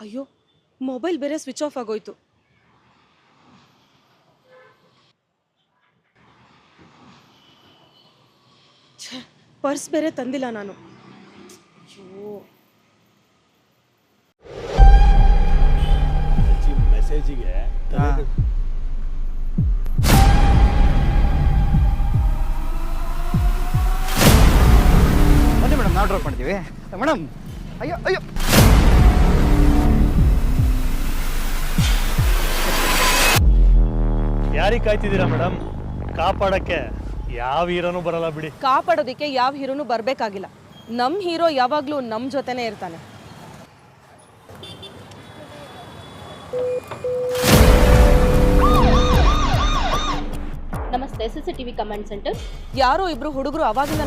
ಅಯ್ಯೋ, ಮೊಬೈಲ್ ಬೇರೆ switch off ಆಗೋಯ್ತು. ಛೇ, ಪರ್ಸ್ ಬೇರೆ ತಂದಿಲ್ಲ ನಾನು. ಅಯ್ಯೋ, ಮೆಸೇಜಿಗೆ ಬನ್ನಿ ಮೇಡಮ್, ನಾವು ಡ್ರಾಪ್ ಮಾಡ್ತೀವಿ ಮೇಡಮ್. ಅಯ್ಯೋ ಅಯ್ಯೋ, ಯಾರಿಗೆ ಕಾಯ್ತಿದ್ದೀರಾ ಮೇಡಮ್? ಕಾಪಾಡಕ್ಕೆ ಯಾವ ಹೀರೋನು ಬರಲ್ಲ ಬಿಡಿ. ಕಾಪಾಡೋದಕ್ಕೆ ಯಾವ ಹೀರೋನು ಬರಬೇಕಾಗಿಲ್ಲ. ನಮ್ಮ ಹೀರೋ ಯಾವಾಗಲೂ ನಮ್ಮ ಜೊತೆನೇ ಇರ್ತಾನೆ. ನಮಸ್ತೆ, CCTV ಕಮಾಂಡ್ ಸೆಂಟರ್. ಯಾರೋ ಇಬ್ರು ಹುಡುಗರು ಅವಾಗಿಂದ